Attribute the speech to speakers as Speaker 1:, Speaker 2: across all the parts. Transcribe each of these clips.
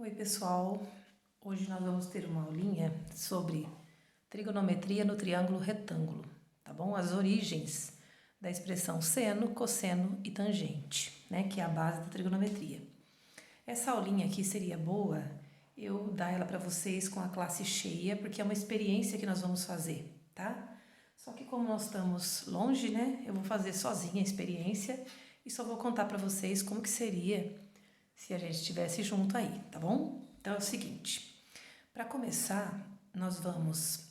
Speaker 1: Oi pessoal, hoje nós vamos ter uma aulinha sobre trigonometria no triângulo retângulo, tá bom? As origens da expressão seno, cosseno e tangente, né? Que é a base da trigonometria. Essa aulinha aqui seria boa eu dar ela para vocês com a classe cheia, porque é uma experiência que nós vamos fazer, tá? Só que como nós estamos longe, né? Eu vou fazer sozinha a experiência e só vou contar para vocês como que seria se a gente estivesse junto aí, tá bom? Então é o seguinte, para começar, nós vamos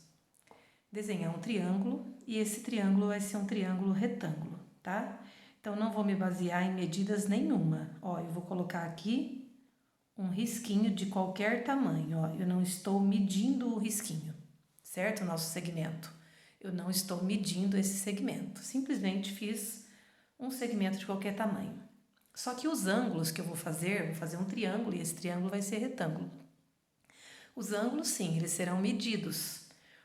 Speaker 1: desenhar um triângulo e esse triângulo vai ser um triângulo retângulo, tá? Então não vou me basear em medidas nenhuma. Ó, eu vou colocar aqui um risquinho de qualquer tamanho, ó. Eu não estou medindo o risquinho, certo? O nosso segmento. Eu não estou medindo esse segmento. Simplesmente fiz um segmento de qualquer tamanho. Só que os ângulos que eu vou fazer um triângulo e esse triângulo vai ser retângulo. Os ângulos, sim, eles serão medidos,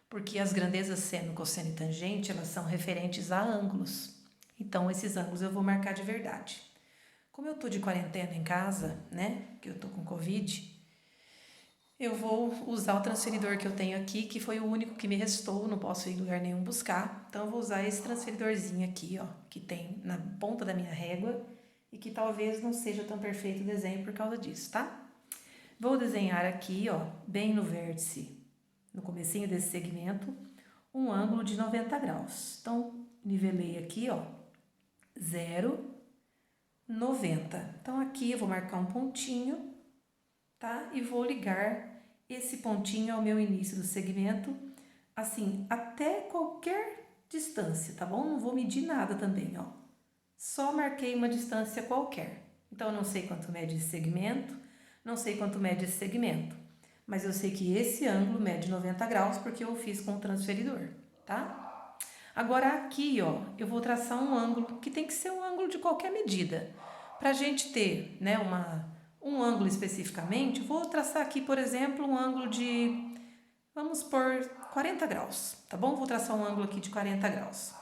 Speaker 1: porque as grandezas seno, cosseno e tangente, elas são referentes a ângulos. Então, esses ângulos eu vou marcar de verdade. Como eu tô de quarentena em casa, né, que eu tô com Covid, eu vou usar o transferidor que eu tenho aqui, que foi o único que me restou, não posso ir em lugar nenhum buscar. Então, eu vou usar esse transferidorzinho aqui, ó, que tem na ponta da minha régua, e que talvez não seja tão perfeito o desenho por causa disso, tá? Vou desenhar aqui, ó, bem no vértice, no comecinho desse segmento, um ângulo de 90 graus. Então, nivelei aqui, ó, 0, 90. Então, aqui eu vou marcar um pontinho, tá? E vou ligar esse pontinho ao meu início do segmento, assim, até qualquer distância, tá bom? Não vou medir nada também, ó. Só marquei uma distância qualquer. Então, eu não sei quanto mede esse segmento, não sei quanto mede esse segmento, mas eu sei que esse ângulo mede 90 graus porque eu fiz com o transferidor, tá? Agora, aqui, ó, eu vou traçar um ângulo que tem que ser um ângulo de qualquer medida. Para a gente ter, né, um ângulo especificamente, vou traçar aqui, por exemplo, um ângulo de, vamos por 40 graus, tá bom? Vou traçar um ângulo aqui de 40 graus.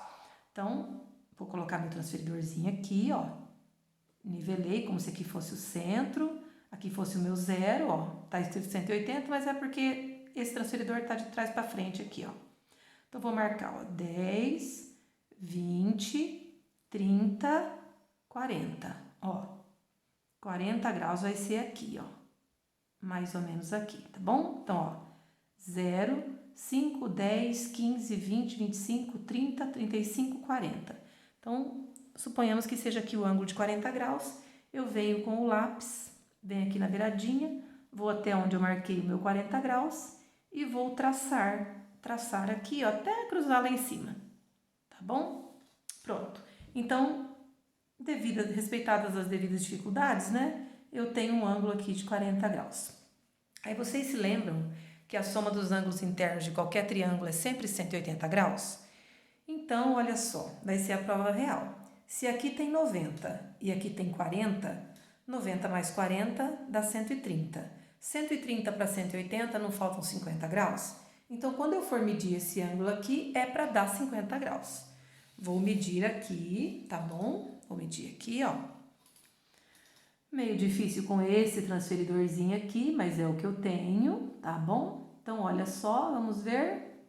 Speaker 1: Então, vou colocar meu transferidorzinho aqui, ó. Nivelei como se aqui fosse o centro, aqui fosse o meu zero, ó. Tá escrito 180, mas é porque esse transferidor tá de trás para frente aqui, ó. Então, vou marcar, ó, 10, 20, 30, 40, ó. 40 graus vai ser aqui, ó. Mais ou menos aqui, tá bom? Então, ó, 0, 5, 10, 15, 20, 25, 30, 35, 40. Então, suponhamos que seja aqui o ângulo de 40 graus, eu venho com o lápis, venho aqui na beiradinha, vou até onde eu marquei o meu 40 graus e vou traçar aqui, ó, até cruzar lá em cima, tá bom? Pronto. Então, respeitadas as devidas dificuldades, né, eu tenho um ângulo aqui de 40 graus. Aí vocês se lembram que a soma dos ângulos internos de qualquer triângulo é sempre 180 graus? Então, olha só, vai ser a prova real. Se aqui tem 90 e aqui tem 40, 90 mais 40 dá 130. 130 para 180 não faltam 50 graus? Então, quando eu for medir esse ângulo aqui, é para dar 50 graus. Vou medir aqui, tá bom? Vou medir aqui, ó. Meio difícil com esse transferidorzinho aqui, mas é o que eu tenho, tá bom? Então, olha só, vamos ver.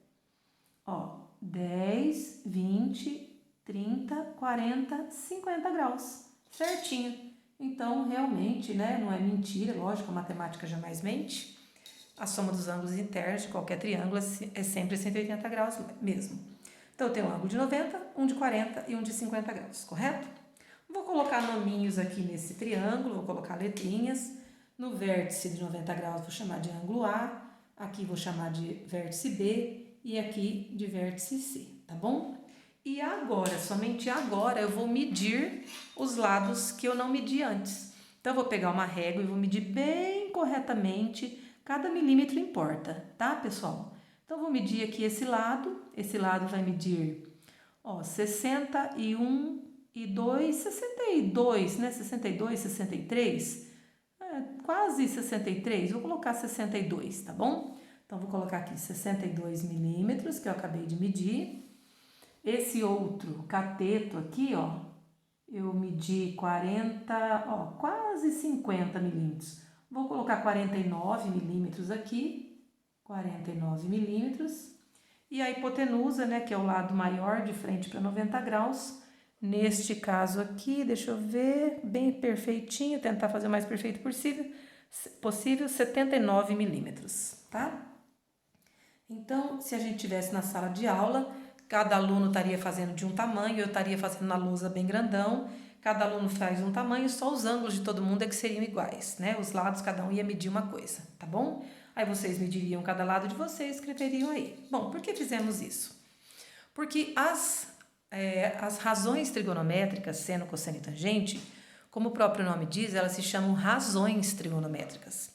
Speaker 1: Ó, 10, 20, 30, 40, 50 graus. Certinho. Então, realmente, né, não é mentira, lógico, a matemática jamais mente. A soma dos ângulos internos de qualquer triângulo é sempre 180 graus mesmo. Então, eu tenho um ângulo de 90, um de 40 e um de 50 graus, correto? Vou colocar nominhos aqui nesse triângulo, vou colocar letrinhas. No vértice de 90 graus vou chamar de ângulo A, aqui vou chamar de vértice B e aqui de vértice C, tá bom? E agora, somente agora, eu vou medir os lados que eu não medi antes. Então, eu vou pegar uma régua e vou medir bem corretamente, cada milímetro importa, tá, pessoal? Então, eu vou medir aqui esse lado vai medir, ó, 61 e 2, 62, né? 62, 63, quase 63, vou colocar 62, tá bom? Então, vou colocar aqui 62 milímetros, que eu acabei de medir. Esse outro cateto aqui, ó, eu medi 40, ó, quase 50 milímetros. Vou colocar 49 milímetros aqui, 49 milímetros. E a hipotenusa, né, que é o lado maior de frente para 90 graus. Neste caso aqui, deixa eu ver, bem perfeitinho, tentar fazer o mais perfeito possível 79 milímetros, tá? Então, se a gente tivesse na sala de aula, cada aluno estaria fazendo de um tamanho, eu estaria fazendo na lousa bem grandão, cada aluno faz um tamanho, só os ângulos de todo mundo é que seriam iguais, né? Os lados, cada um ia medir uma coisa, tá bom? Aí vocês mediriam cada lado de vocês e escreveriam aí. Bom, por que fizemos isso? Porque as razões trigonométricas, seno, cosseno e tangente, como o próprio nome diz, elas se chamam razões trigonométricas.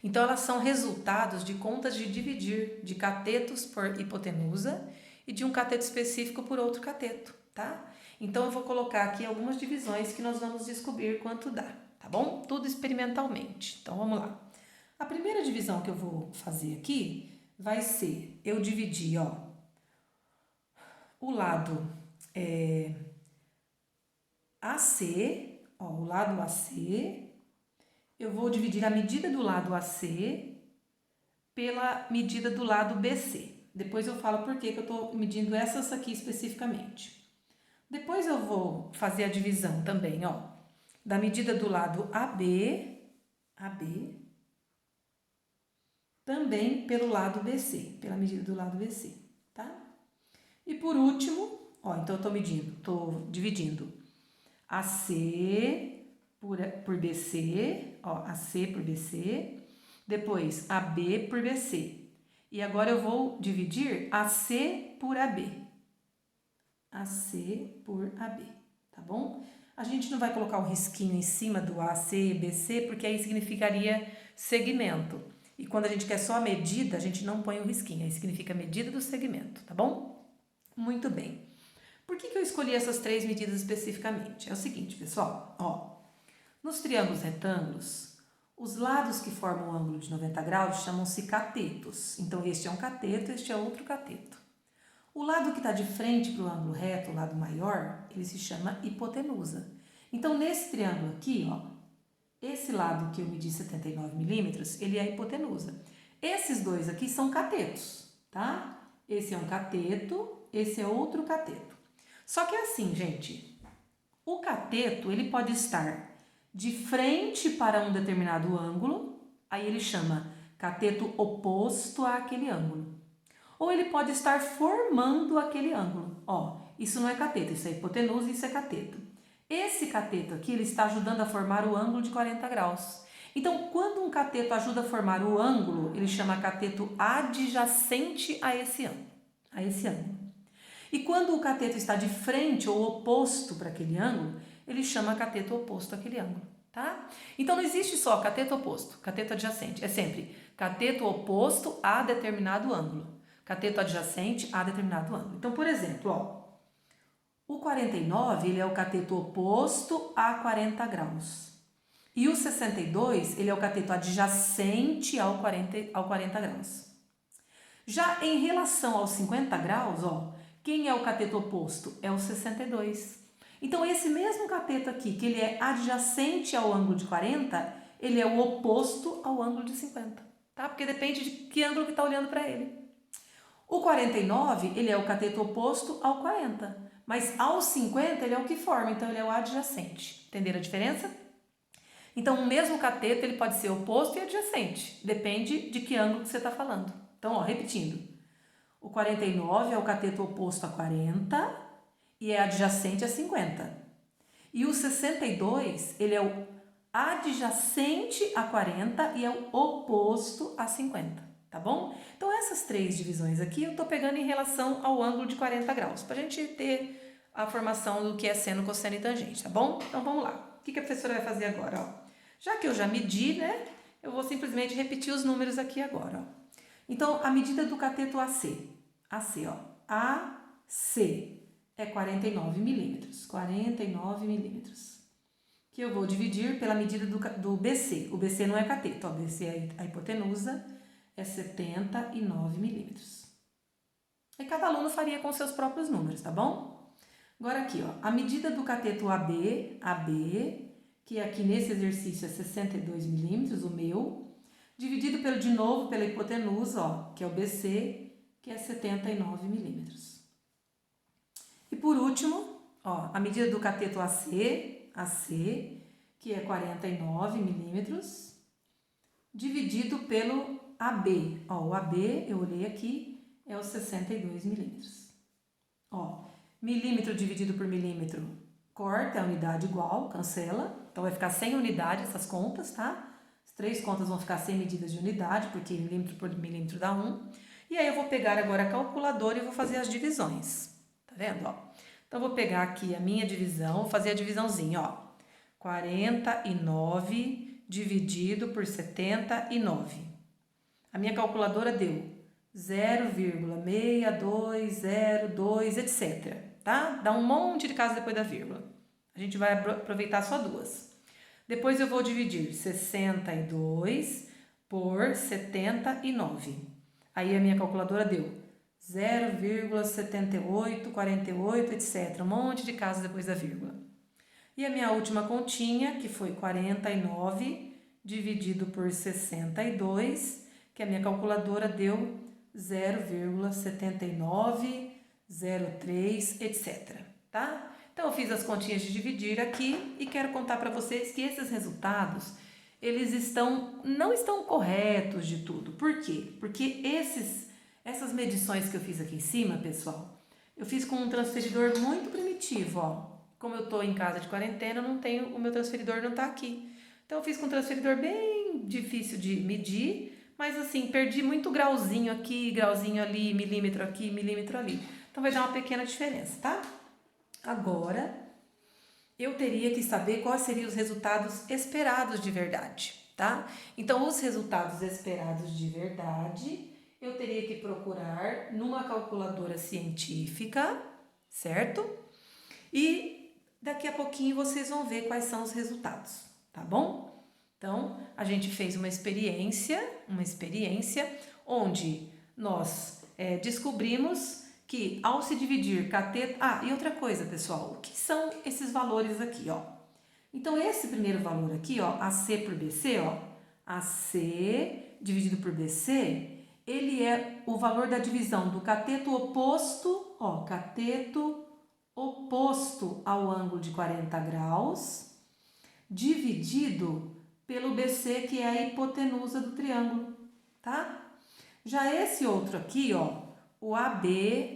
Speaker 1: Então, elas são resultados de contas de dividir de catetos por hipotenusa e de um cateto específico por outro cateto, tá? Então, eu vou colocar aqui algumas divisões que nós vamos descobrir quanto dá, tá bom? Tudo experimentalmente. Então, vamos lá. A primeira divisão que eu vou fazer aqui vai ser, eu dividir, ó, o lado AC, ó, o lado AC, eu vou dividir a medida do lado AC pela medida do lado BC. Depois eu falo por que eu estou medindo essas aqui especificamente. Depois eu vou fazer a divisão também, ó, da medida do lado AB, também pelo lado BC, pela medida do lado BC, tá? E por último, ó, então eu estou dividindo AC por BC, ó, AC por BC, depois AB por BC. E agora eu vou dividir AC por AB. AC por AB, tá bom? A gente não vai colocar o risquinho em cima do AC e BC, porque aí significaria segmento. E quando a gente quer só a medida, a gente não põe o risquinho, aí significa a medida do segmento, tá bom? Muito bem. Por que eu escolhi essas três medidas especificamente? É o seguinte, pessoal, ó, nos triângulos retângulos, os lados que formam o ângulo de 90 graus chamam-se catetos. Então, este é um cateto, este é outro cateto. O lado que está de frente para o ângulo reto, o lado maior, ele se chama hipotenusa. Então, nesse triângulo aqui, ó, esse lado que eu medi 79 milímetros, ele é a hipotenusa. Esses dois aqui são catetos, tá? Esse é um cateto, esse é outro cateto. Só que é assim, gente, o cateto, ele pode estar de frente para um determinado ângulo, aí ele chama cateto oposto àquele ângulo. Ou ele pode estar formando aquele ângulo. Ó, isso não é cateto, isso é hipotenusa, isso é cateto. Esse cateto aqui, ele está ajudando a formar o ângulo de 40 graus. Então, quando um cateto ajuda a formar o ângulo, ele chama cateto adjacente a esse ângulo. E quando o cateto está de frente ou oposto para aquele ângulo, ele chama cateto oposto àquele ângulo, tá? Então, não existe só cateto oposto, cateto adjacente. É sempre cateto oposto a determinado ângulo. Cateto adjacente a determinado ângulo. Então, por exemplo, ó, o 49, ele é o cateto oposto a 40 graus. E o 62, ele é o cateto adjacente ao 40 graus. Já em relação aos 50 graus, ó, quem é o cateto oposto? É o 62. Então, esse mesmo cateto aqui, que ele é adjacente ao ângulo de 40, ele é o oposto ao ângulo de 50, tá? Porque depende de que ângulo que está olhando para ele. O 49, ele é o cateto oposto ao 40, mas ao 50 ele é o que forma, então ele é o adjacente. Entenderam a diferença? Então, o mesmo cateto ele pode ser oposto e adjacente, depende de que ângulo que você está falando. Então, ó, repetindo, o 49 é o cateto oposto a 40 e é adjacente a 50. E o 62, ele é o adjacente a 40 e é o oposto a 50. Tá bom? Então, essas três divisões aqui eu estou pegando em relação ao ângulo de 40 graus, para a gente ter a formação do que é seno, cosseno e tangente, tá bom? Então, vamos lá. O que a professora vai fazer agora? Ó? Já que eu já medi, né? Eu vou simplesmente repetir os números aqui agora. Ó. Então, a medida do cateto AC, ó, AC é 49 milímetros, 49 milímetros. Que eu vou dividir pela medida do BC. O BC não é cateto, ó, BC é a hipotenusa, é 79 milímetros. E cada aluno faria com seus próprios números, tá bom? Agora aqui, ó, a medida do cateto AB, que aqui nesse exercício é 62 milímetros, o meu, dividido de novo pela hipotenusa, ó, que é o BC, que é 79 milímetros. E por último, ó, a medida do cateto AC, que é 49 milímetros, dividido pelo AB. Ó, o AB, eu olhei aqui, é os 62 milímetros. Ó, milímetro dividido por milímetro, corta, é a unidade igual, cancela. Então, vai ficar sem unidade essas contas, tá? As 3 contas vão ficar sem medidas de unidade, porque milímetro por milímetro dá 1. E aí, eu vou pegar agora a calculadora e vou fazer as divisões. Tá vendo, ó? Então, eu vou pegar aqui a minha divisão, vou fazer a divisãozinha, ó. 49 dividido por 79. A minha calculadora deu 0,6202, etc. Tá? Dá um monte de casa depois da vírgula. A gente vai aproveitar só 2. Depois eu vou dividir 62 por 79. Aí a minha calculadora deu 0,7848, etc. Um monte de casas depois da vírgula. E a minha última continha, que foi 49 dividido por 62, que a minha calculadora deu 0,7903, etc. Tá? Então, eu fiz as continhas de dividir aqui e quero contar para vocês que esses resultados, eles não estão corretos de tudo. Por quê? Porque essas medições que eu fiz aqui em cima, pessoal, eu fiz com um transferidor muito primitivo, ó. Como eu estou em casa de quarentena, o meu transferidor não está aqui. Então, eu fiz com um transferidor bem difícil de medir, mas assim, perdi muito grauzinho aqui, grauzinho ali, milímetro aqui, milímetro ali. Então, vai dar uma pequena diferença, tá? Agora, eu teria que saber quais seriam os resultados esperados de verdade, tá? Então, os resultados esperados de verdade, eu teria que procurar numa calculadora científica, certo? E daqui a pouquinho vocês vão ver quais são os resultados, tá bom? Então, a gente fez uma experiência onde nós descobrimos que ao se dividir cateto... Ah, e outra coisa, pessoal, o que são esses valores aqui, ó? Então, esse primeiro valor aqui, ó, AC por BC, ó, AC dividido por BC, ele é o valor da divisão do cateto oposto, ó, cateto oposto ao ângulo de 40 graus, dividido pelo BC, que é a hipotenusa do triângulo, tá? Já esse outro aqui, ó, o AB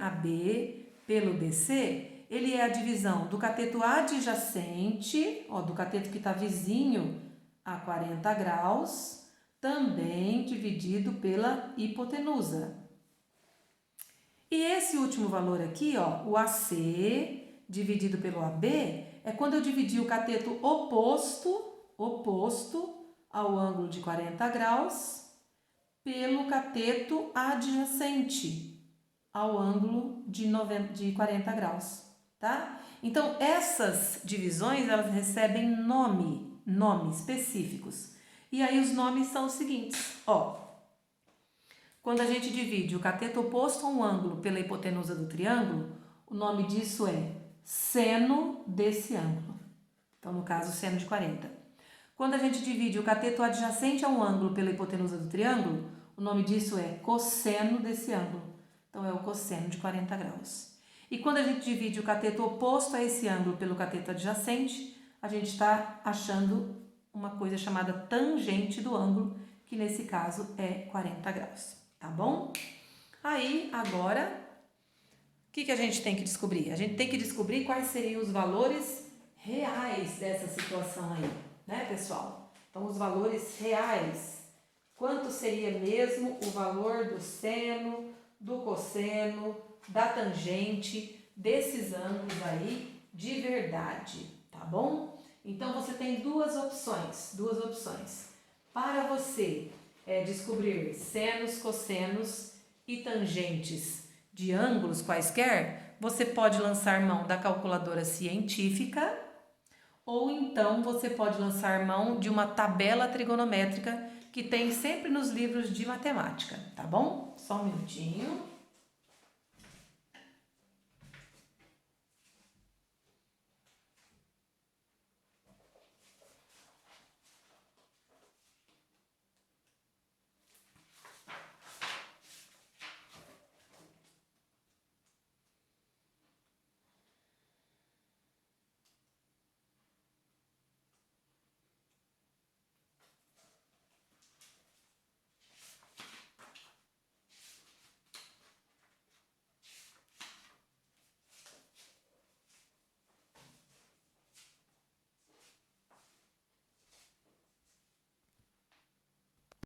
Speaker 1: pelo BC, ele é a divisão do cateto adjacente, ó, do cateto que está vizinho a 40 graus, também dividido pela hipotenusa. E esse último valor aqui, ó, o AC dividido pelo AB, é quando eu dividi o cateto oposto ao ângulo de 40 graus pelo cateto adjacente ao ângulo de 40 graus, tá? Então, essas divisões, elas recebem nomes específicos. E aí, os nomes são os seguintes, ó. Quando a gente divide o cateto oposto a um ângulo pela hipotenusa do triângulo, o nome disso é seno desse ângulo. Então, no caso, seno de 40. Quando a gente divide o cateto adjacente a um ângulo pela hipotenusa do triângulo, o nome disso é cosseno desse ângulo. Então, é o cosseno de 40 graus. E quando a gente divide o cateto oposto a esse ângulo pelo cateto adjacente, a gente está achando uma coisa chamada tangente do ângulo, que nesse caso é 40 graus. Tá bom? Aí, agora, o que a gente tem que descobrir? A gente tem que descobrir quais seriam os valores reais dessa situação aí, né, pessoal? Então, os valores reais. Quanto seria mesmo o valor do seno, do cosseno, da tangente, desses ângulos aí de verdade, tá bom? Então, você tem duas opções. Para você descobrir senos, cossenos e tangentes de ângulos quaisquer, você pode lançar mão da calculadora científica ou então você pode lançar mão de uma tabela trigonométrica que tem sempre nos livros de matemática, tá bom? Só um minutinho.